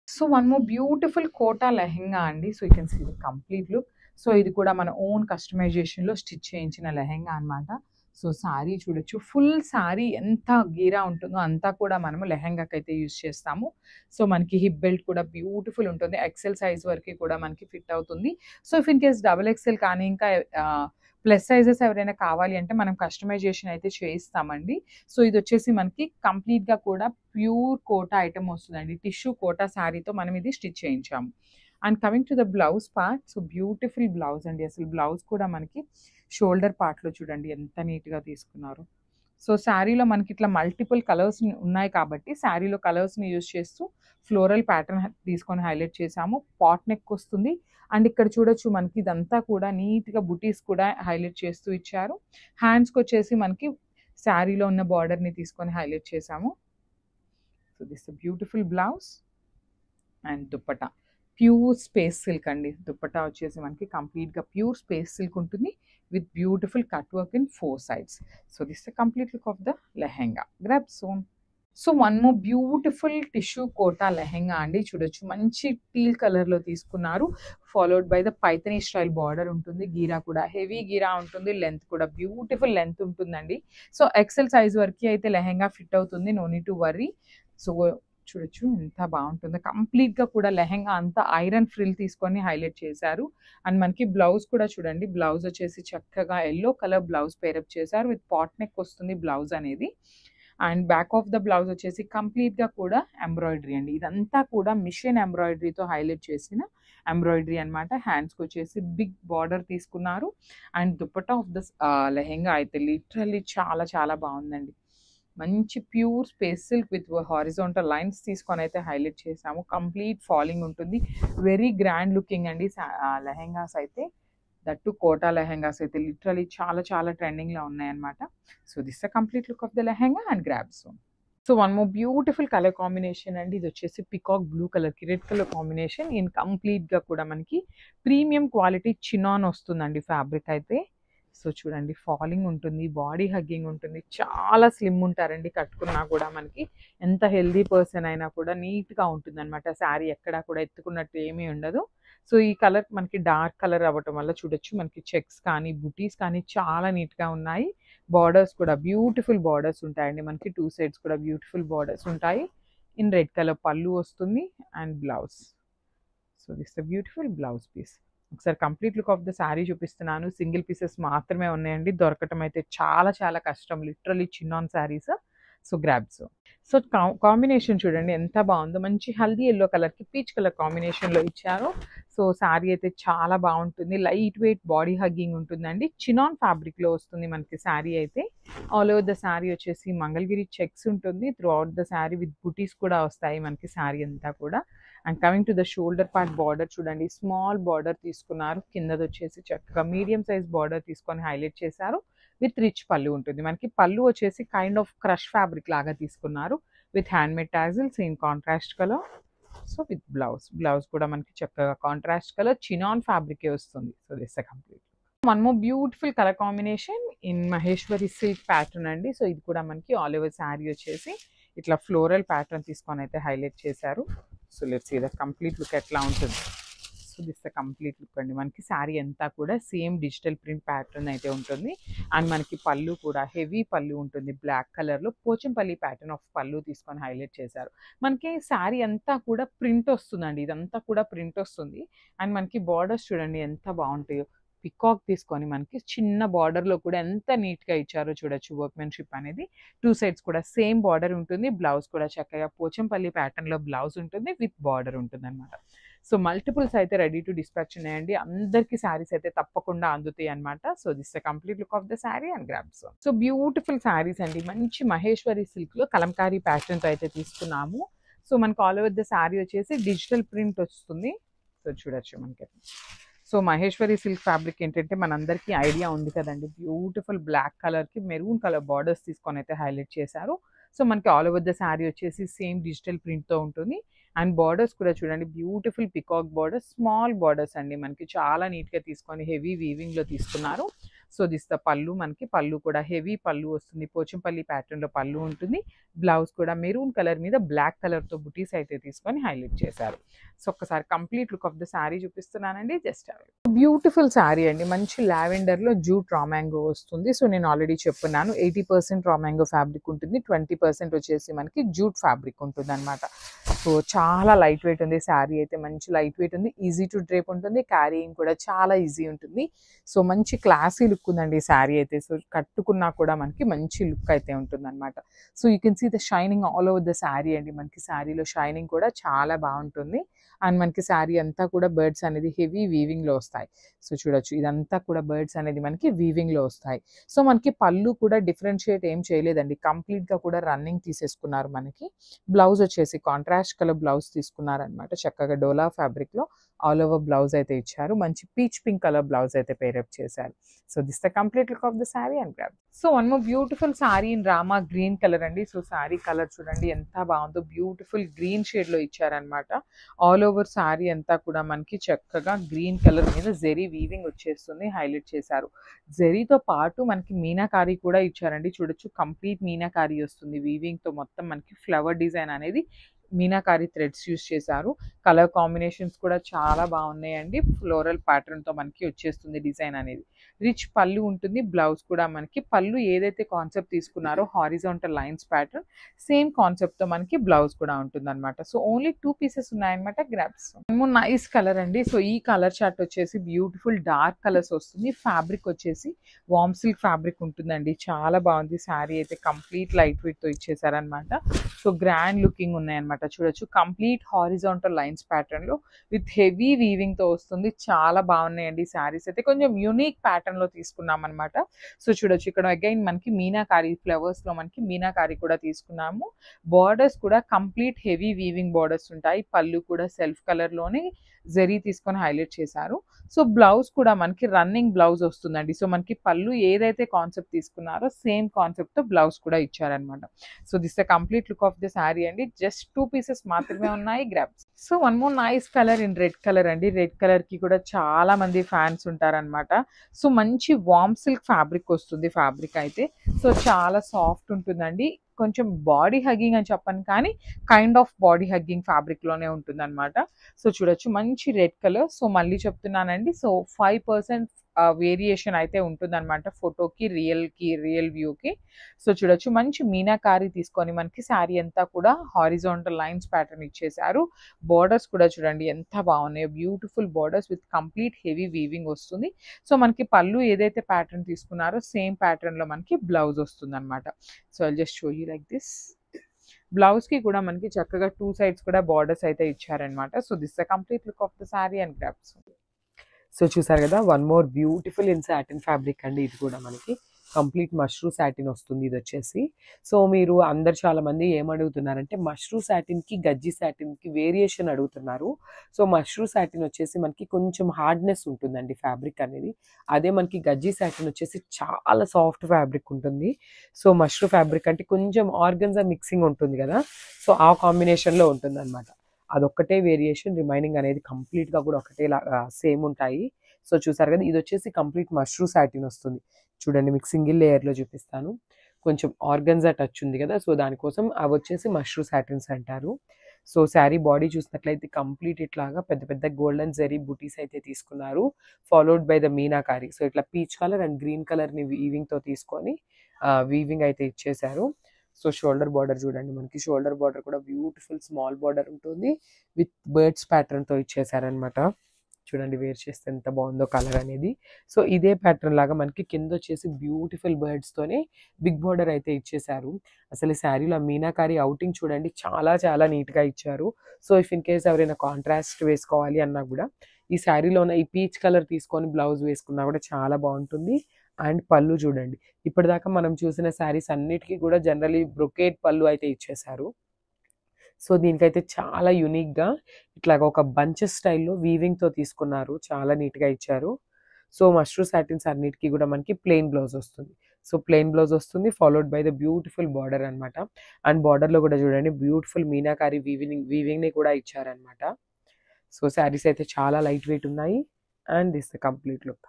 So one more beautiful Kota lehenga అండి. So you can see the complete look. So ఇది కూడా మన ఓన్ కస్టమైజేషన్‌లో స్టిచ్ చేయించిన లెహెంగా అనమాట. సో సారీ చూడొచ్చు. ఫుల్ సారీ ఎంత గీరా ఉంటుందో అంతా కూడా మనము లెహెంగాకైతే యూజ్ చేస్తాము. సో మనకి హిప్ బెల్ట్ కూడా బ్యూటిఫుల్ ఉంటుంది. ఎక్సెల్ సైజ్ వరకి కూడా మనకి ఫిట్ అవుతుంది. So if in case double XL కానీ ఇంకా ప్లస్ సైజెస్ ఎవరైనా కావాలి అంటే మనం కస్టమైజేషన్ అయితే చేయిస్తామండి. సో ఇదొచ్చేసి మనకి కంప్లీట్‌గా కూడా ప్యూర్ కోటా ఐటెమ్ వస్తుందండి. టిష్యూ కోటా శారీతో మనం ఇది స్టిచ్ చేయించాము. And coming to the blouse part. So beautiful blouse అండి. అసలు బ్లౌజ్ కూడా మనకి షోల్డర్ పార్ట్‌లో చూడండి ఎంత నీట్‌గా తీసుకున్నారో. సో శారీలో మనకి ఇట్లా మల్టిపుల్ కలర్స్ ఉన్నాయి కాబట్టి శారీలో కలర్స్‌ని యూజ్ చేస్తూ ఫ్లోరల్ ప్యాటర్న్ తీసుకొని హైలైట్ చేసాము. పాట్ నెక్ వస్తుంది. అండ్ ఇక్కడ చూడొచ్చు మనకి ఇదంతా కూడా నీట్‌గా బుటీస్ కూడా హైలైట్ చేస్తూ ఇచ్చారు. హ్యాండ్స్‌కొచ్చేసి మనకి శారీలో ఉన్న బార్డర్‌ని తీసుకొని హైలైట్ చేసాము. So this beautiful blouse and dupatta. Pure space silk అండి. దుప్పటా వచ్చేసి మనకి కంప్లీట్‌గా ప్యూర్ స్పేస్ సిల్క్ ఉంటుంది. With beautiful cut work in 4 sides. So this the complete look of the lehenga. Grab soon. So one more beautiful tissue Kota lehenga అండి. చూడొచ్చు మంచి teal కలర్‌లో తీసుకున్నారు. Followed by the Paithani style border ఉంటుంది. గీరా కూడా హెవీ గీరా ఉంటుంది. లెంత్ కూడా బ్యూటిఫుల్ లెంత్ ఉంటుందండి. సో ఎక్సెల్ సైజ్ వరకి అయితే లెహెంగా ఫిట్ అవుతుంది. No need to worry. So చూడొచ్చు ఎంత బాగుంటుందో. కంప్లీట్‌గా కూడా లెహెంగా అంతా ఐరన్ ఫ్రిల్ తీసుకొని హైలైట్ చేశారు. అండ్ మనకి బ్లౌజ్ కూడా చూడండి. బ్లౌజ్ వచ్చేసి చక్కగా యెల్లో కలర్ బ్లౌజ్ పేరప్ చేశారు. విత్ పాట్ నెక్ వస్తుంది బ్లౌజ్ అనేది. And back of the blouse వచ్చేసి కంప్లీట్‌గా కూడా ఎంబ్రాయిడరీ అండి. ఇదంతా కూడా మిషన్ ఎంబ్రాయిడరీతో హైలైట్ చేసిన ఎంబ్రాయిడరీ అనమాట. హ్యాండ్స్‌కొచ్చేసి బిగ్ బార్డర్ తీసుకున్నారు. And dupatta of the lehenga అయితే లిటరల్లీ చాలా చాలా బాగుందండి. మంచి pure space silk with horizontal lines తీసుకొని అయితే హైలైట్ చేసాము. కంప్లీట్ ఫాలింగ్ ఉంటుంది. వెరీ గ్రాండ్ లుకింగ్ అండి. లెహెంగాస్ అయితే దట్టు కోటా లెహెంగాస్ అయితే లిటరల్లీ చాలా చాలా ట్రెండింగ్‌లో ఉన్నాయన్నమాట. So this the complete look of the lehenga and grab soon. So one more beautiful colour combination అండి. ఇది వచ్చేసి పికాక్ బ్లూ కలర్‌కి రెడ్ కలర్ కాంబినేషన్. ఇన్ కంప్లీట్‌గా కూడా మనకి ప్రీమియం క్వాలిటీ చినాన్ వస్తుందండి ఫ్యాబ్రిక్ అయితే. సో చూడండి ఫాలింగ్ ఉంటుంది. బాడీ హగ్గింగ్ ఉంటుంది. చాలా స్లిమ్ ఉంటారండి కట్టుకున్నా కూడా మనకి. ఎంత హెల్తీ పర్సన్ అయినా కూడా నీట్‌గా ఉంటుందన్నమాట. శారీ ఎక్కడా కూడా ఎత్తుకున్నట్టు ఏమీ ఉండదు. సో ఈ కలర్ మనకి డార్క్ కలర్ అవ్వటం వల్ల చూడొచ్చు మనకి చెక్స్ కానీ, బుటీస్ కానీ చాలా నీట్‌గా ఉన్నాయి. బార్డర్స్ కూడా బ్యూటిఫుల్ బార్డర్స్ ఉంటాయండి. మనకి 2 సైడ్స్ కూడా బ్యూటిఫుల్ బార్డర్స్ ఉంటాయి. ఇన్ రెడ్ కలర్ పల్లు వస్తుంది and blouse. So this the beautiful blouse piece. ఒకసారి complete look of the sari చూపిస్తున్నాను. సింగిల్ పీసెస్ మాత్రమే ఉన్నాయండి. దొరకటం అయితే చాలా చాలా కష్టం. Literally chinon saris. So grabs. So combination చూడండి ఎంత బాగుందో. మంచి హల్దీ యెల్లో కలర్‌కి పీచ్ కలర్ కాంబినేషన్‌లో ఇచ్చారు. సో శారీ అయితే చాలా బాగుంటుంది. లైట్ వెయిట్ బాడీ హగ్గింగ్ ఉంటుందండి. చినాన్ ఫ్యాబ్రిక్‌లో వస్తుంది మనకి శారీ అయితే. ఆల్ ఓవర్ ద శారీ వచ్చేసి మంగళగిరి చెక్స్ ఉంటుంది. Through out the sari with బుటీస్ కూడా వస్తాయి మనకి శారీ అంతా కూడా. And coming to the shoulder part border చూడండి. స్మాల్ బార్డర్ తీసుకున్నారు. కిందదొచ్చేసి చక్కగా మీడియం సైజ్ బార్డర్ తీసుకొని హైలైట్ చేశారు. విత్ రిచ్ పల్లు ఉంటుంది. మనకి పల్లు వచ్చేసి కైండ్ ఆఫ్ క్రష్ ఫ్యాబ్రిక్ లాగా తీసుకున్నారు. With handmade tassels in contrast colour. So with blouse. Blouse కూడా మనకి చక్కగా కాంట్రాస్ట్ కలర్ చినాన్ ఫ్యాబ్రికే వస్తుంది. So this complete. One more beautiful colour combination in Maheshwari silk pattern అండి. సో ఇది కూడా మనకి ఆల్ ఓవర్ శారీ వచ్చేసి ఇట్లా ఫ్లోరల్ ప్యాటర్న్ తీసుకొని అయితే హైలైట్ చేశారు. So let's see the complete look ఎట్లా ఉంటుంది. So this the complete look అండి. మనకి శారీ అంతా కూడా సేమ్ డిజిటల్ ప్రింట్ ప్యాటర్న్ అయితే ఉంటుంది. అండ్ మనకి పళ్ళు కూడా హెవీ పళ్ళు ఉంటుంది. బ్లాక్ కలర్‌లో పోచంపల్లి ప్యాటర్న్ ఆఫ్ పళ్ళు తీసుకొని హైలైట్ చేశారు. మనకి శారీ అంతా కూడా ప్రింట్ వస్తుందండి. ఇదంతా కూడా ప్రింట్ వస్తుంది. అండ్ మనకి బార్డర్స్ చూడండి ఎంత బాగుంటాయో. పికాక్ తీసుకొని మనకి చిన్న బార్డర్‌లో కూడా ఎంత నీట్‌గా ఇచ్చారో చూడొచ్చు వర్క్‌మెన్‌షిప్ అనేది. 2 సైడ్స్ కూడా సేమ్ బార్డర్ ఉంటుంది. బ్లౌజ్ కూడా చక్కగా పోచంపల్లి ప్యాటర్న్‌లో బ్లౌజ్ ఉంటుంది. విత్ బార్డర్ ఉంటుందన్నమాట. సో మల్టిపుల్స్ అయితే రెడీ టు డిస్పాచ్ ఉన్నాయండి. అందరికీ శారీస్ అయితే తప్పకుండా అందుతాయి అనమాట. So this the complete look of the sari and grabs. So beautiful saris అండి. మంచి మహేశ్వరి సిల్క్‌లో కలంకారీ ప్యాటర్న్‌తో అయితే తీసుకున్నాము. సో మనకు ఆల్ ఓవర్ ద శారీ వచ్చేసి డిజిటల్ ప్రింట్ వస్తుంది. సో చూడొచ్చు మనకి. సో మహేశ్వరి సిల్క్ ఫ్యాబ్రిక్ ఏంటంటే మనందరికీ ఐడియా ఉంది కదండి. బ్యూటిఫుల్ బ్లాక్ కలర్‌కి మెరూన్ కలర్ బార్డర్స్ తీసుకొని అయితే హైలైట్ చేశారు. సో మనకి ఆల్ ఓవర్ ద శారీ వచ్చేసి సేమ్ డిజిటల్ ప్రింట్‌తో ఉంటుంది. అండ్ బార్డర్స్ కూడా చూడండి beautiful peacock borders, small borders అండి. మనకి చాలా నీట్‌గా తీసుకొని హెవీ వీవింగ్‌లో తీసుకున్నారు. సో దిస్ ద పళ్ళు, మనకి పళ్ళు కూడా హెవీ పళ్ళు వస్తుంది, పోచంపల్లి ప్యాటర్న్లో పళ్ళు ఉంటుంది. బ్లౌజ్ కూడా మెరూన్ కలర్ మీద బ్లాక్ కలర్తో బుటీస్ అయితే తీసుకొని హైలైట్ చేశారు. సో ఒక్కసారి complete look of the sari చూపిస్తున్నానండి. జస్ట్ బ్యూటిఫుల్ శారీ అండి, మంచి లావెండర్లో జూట్ రా మ్యాంగో వస్తుంది. సో నేను ఆల్రెడీ చెప్పున్నాను 80% రా మ్యాంగో ఫ్యాబ్రిక్ ఉంటుంది, 20% వచ్చేసి మనకి జూట్ ఫ్యాబ్రిక్ ఉంటుంది అనమాట. సో చాలా లైట్ వెయిట్ ఉంది శారీ అయితే, మంచి లైట్ వెయిట్ ఉంది, ఈజీ టు డ్రేప్ ఉంటుంది, క్యారీయింగ్ కూడా చాలా ఈజీ ఉంటుంది. సో మంచి క్లాసీ లుక్ ఉందండి ఈ శారీ అయితే. సో కట్టుకున్నా కూడా మనకి మంచి లుక్ అయితే ఉంటుంది అనమాట. So you can see the shining all over the sari అండి, మనకి శారీలో షైనింగ్ కూడా చాలా బాగుంటుంది. అండ్ మనకి శారీ అంతా కూడా బర్డ్స్ అనేది హెవీ వీవింగ్లో వస్తాయి. సో చూడొచ్చు, ఇదంతా కూడా బర్డ్స్ అనేది మనకి వీవింగ్లో వస్తాయి. సో మనకి పళ్ళు కూడా డిఫరెన్షియేట్ ఏం చేయలేదండి, కంప్లీట్గా కూడా రన్నింగ్ తీసేసుకున్నారు. మనకి బ్లౌజ్ వచ్చేసి కాంట్రాస్ట్ కలర్ బ్లౌజ్ తీసుకున్నారనమాట, చక్కగా డోలా ఫ్యాబ్రిక్లో ఆల్ ఓవర్ బ్లౌజ్ అయితే ఇచ్చారు. మంచి పీచ్ పింక్ కలర్ బ్లౌజ్ అయితే పేరప్ చేశారు. So this the complete look of the sari and grab. So one more beautiful sari in Rama green colour అండి. సో శారీ కలర్ చూడండి ఎంత బాగుందో, బ్యూటిఫుల్ గ్రీన్ షేడ్లో ఇచ్చారనమాట. ఆల్ ఓవర్ శారీ అంతా కూడా మనకి చక్కగా గ్రీన్ కలర్ మీద జెరీ వీవింగ్ వచ్చేస్తుంది, హైలైట్ చేశారు. జెరీతో పాటు మనకి మీనాకారీ కూడా ఇచ్చారండి, చూడొచ్చు కంప్లీట్ మీనాకారీ వస్తుంది వీవింగ్తో. మొత్తం మనకి ఫ్లవర్ డిజైన్ అనేది మీనాకారీ థ్రెడ్స్ యూస్ చేశారు. కలర్ కాంబినేషన్స్ కూడా చాలా బాగున్నాయండి, ఫ్లోరల్ ప్యాటర్న్తో మనకి వచ్చేస్తుంది డిజైన్ అనేది. రిచ్ పళ్ళు ఉంటుంది, బ్లౌజ్ కూడా మనకి పళ్ళు ఏదైతే కాన్సెప్ట్ తీసుకున్నారో హారిజాంటల్ లైన్స్ ప్యాటర్న్, సేమ్ కాన్సెప్ట్తో మనకి బ్లౌజ్ కూడా ఉంటుంది అనమాట. సో ఓన్లీ 2 పీసెస్ ఉన్నాయన్నమాట, గ్రాబ్స్. నైస్ కలర్ అండి. సో ఈ కలర్ చార్ట్ వచ్చేసి బ్యూటిఫుల్ డార్క్ కలర్స్ వస్తుంది, ఫ్యాబ్రిక్ వచ్చేసి వామ్ సిల్క్ ఫ్యాబ్రిక్ ఉంటుందండి, చాలా బాగుంది. శారీ అయితే కంప్లీట్ లైట్ వెయిట్తో ఇచ్చేసారనమాట. సో గ్రాండ్ లుకింగ్ ఉన్నాయన్నమాట, చూడొచ్చు కంప్లీట్ హారిజాంటల్ లైన్స్ ప్యాటర్న్ లో విత్ హెవీ వీవింగ్ తో వస్తుంది. చాలా బాగున్నాయండి శారీస్ అయితే, కొంచెం యూనిక్ ప్యాటర్న్ లో తీసుకున్నాం అనమాట. సో చూడొచ్చు ఇక్కడ అగైన్ మనకి మీనాకారీ ఫ్లవర్స్ లో మనకి మీనాకారీ కూడా తీసుకున్నాము. బార్డర్స్ కూడా కంప్లీట్ హెవీ వీవింగ్ బార్డర్స్ ఉంటాయి. పళ్ళు కూడా సెల్ఫ్ కలర్ లోనే జరీ తీసుకొని హైలైట్ చేశారు. సో బ్లౌజ్ కూడా మనకి రన్నింగ్ బ్లౌజ్ వస్తుందండి. సో మనకి పళ్ళు ఏదైతే కాన్సెప్ట్ తీసుకున్నారో సేమ్ కాన్సెప్ట్ తో బ్లౌజ్ కూడా ఇచ్చారనమాట. So this the complete look of the sari అండి. జస్ట్ 2 పీసెస్ మాత్రమే ఉన్నాయి, grabs. So one more nice colour in red colour అండి. రెడ్ కలర్ కి కూడా చాలా మంది ఫ్యాన్స్ ఉంటారనమాట. సో మంచి వామ్ సిల్క్ ఫ్యాబ్రిక్ వస్తుంది, ఫ్యాబ్రిక్ అయితే. సో చాలా సాఫ్ట్ ఉంటుందండి, కొంచెం బాడీ హగ్గింగ్ అని చెప్పను కానీ kind of body hugging fabric లోనే ఉంటుంది అనమాట. సో చూడొచ్చు మంచి రెడ్ కలర్. సో మళ్ళీ చెప్తున్నానండి, సో 5% వేరియేషన్ అయితే ఉంటుందన్నమాట ఫోటోకి రియల్ వ్యూకి. సో చూడొచ్చు మంచి మీనాకారీ తీసుకొని మనకి శారీ అంతా కూడా హారిజాంటల్ లైన్స్ ప్యాటర్న్ ఇచ్చేసారు. బార్డర్స్ కూడా చూడండి ఎంత బాగున్నాయో, beautiful borders with complete heavy weaving వస్తుంది. సో మనకి పళ్ళు ఏదైతే ప్యాటర్న్ తీసుకున్నారో సేమ్ ప్యాటర్న్ లో మనకి బ్లౌజ్ వస్తుంది అనమాట. So I'll just show you like this. Blouse కి కూడా మనకి చక్కగా 2 సైడ్స్ కూడా బార్డర్స్ అయితే ఇచ్చారనమాట. So this the complete look of the sari and grabs. So చూసారు కదా, one more beautiful in satin fabric అండి. ఇది కూడా మనకి కంప్లీట్ మష్రూ సాటిన్ వస్తుంది ఇది వచ్చేసి. సో మీరు అందరు చాలా మంది ఏమడుగుతున్నారంటే మష్రూ సాటిన్కి గజ్జి సాటిన్కి వేరియేషన్ అడుగుతున్నారు. సో మష్రూ సాటిన్ వచ్చేసి మనకి కొంచెం హార్డ్నెస్ ఉంటుందండి ఫ్యాబ్రిక్ అనేది. అదే మనకి గజ్జి సాటిన్ వచ్చేసి చాలా సాఫ్ట్ ఫ్యాబ్రిక్ ఉంటుంది. సో మష్రూ ఫ్యాబ్రిక్ అంటే కొంచెం ఆర్గన్జా మిక్సింగ్ ఉంటుంది కదా, సో ఆ కాంబినేషన్లో ఉంటుంది అనమాట. అదొక్కటే వేరియేషన్, రిమైనింగ్ అనేది కంప్లీట్గా కూడా ఒకటే సేమ్ ఉంటాయి. సో చూసారు కదా, ఇది వచ్చేసి కంప్లీట్ మష్రూ సాటిన్ వస్తుంది. చూడండి మీకు సింగిల్ లేయర్లో చూపిస్తాను. కొంచెం ఆర్గన్జా టచ్ ఉంది కదా, సో దానికోసం అవి వచ్చేసి మష్రూ సాటిన్స్ అంటారు. సో శారీ బాడీ చూసినట్లయితే కంప్లీట్ ఇట్లాగా పెద్ద పెద్ద గోల్డెన్ జెరీ బుటీస్ అయితే తీసుకున్నారు, followed by the meenakari. So ఇట్లా పీచ్ కలర్ అండ్ గ్రీన్ కలర్ని వీవింగ్తో తీసుకొని వీవింగ్ అయితే ఇచ్చేసారు. సో షోల్డర్ బార్డర్ చూడండి, మనకి షోల్డర్ బార్డర్ కూడా బ్యూటిఫుల్ స్మాల్ బార్డర్ ఉంటుంది విత్ బర్డ్స్ ప్యాటర్న్తో ఇచ్చేసారనమాట. చూడండి వేర్ చేస్తే ఎంత బాగుందో కలర్ అనేది. సో ఇదే ప్యాటర్న్ లాగా మనకి కింద వచ్చేసి బ్యూటిఫుల్ బర్డ్స్తోనే బిగ్ బార్డర్ అయితే ఇచ్చేసారు. అసలు ఈ శారీలో మీనాకారీ అవుటింగ్ చూడండి చాలా చాలా నీట్గా ఇచ్చారు. సో ఇఫ్ ఇన్ కేస్ ఎవరైనా కాంట్రాస్ట్ వేసుకోవాలి అన్నా కూడా ఈ శారీలో ఉన్న ఈ పీచ్ కలర్ తీసుకొని బ్లౌజ్ వేసుకున్నా కూడా చాలా బాగుంటుంది. అండ్ పళ్ళు చూడండి, ఇప్పటిదాకా మనం చూసిన శారీస్ అన్నిటికీ కూడా జనరలీ బ్రొకేట్ పళ్ళు అయితే ఇచ్చేసారు. సో దీనికైతే చాలా యూనిక్గా ఇట్లాగ ఒక బంచెస్ స్టైల్లో వీవింగ్తో తీసుకున్నారు, చాలా నీట్గా ఇచ్చారు. సో మష్రూ సాటిన్స్ అన్నిటికీ కూడా మనకి ప్లెయిన్ బ్లౌజ్ వస్తుంది. సో ప్లెయిన్ బ్లౌజ్ వస్తుంది followed by the beautiful border అనమాట. అండ్ బార్డర్లో కూడా చూడండి బ్యూటిఫుల్ మీనాకారీ వీవింగ్ని కూడా ఇచ్చారనమాట. సో శారీస్ అయితే చాలా లైట్ వెయిట్ ఉన్నాయి. And this the complete look.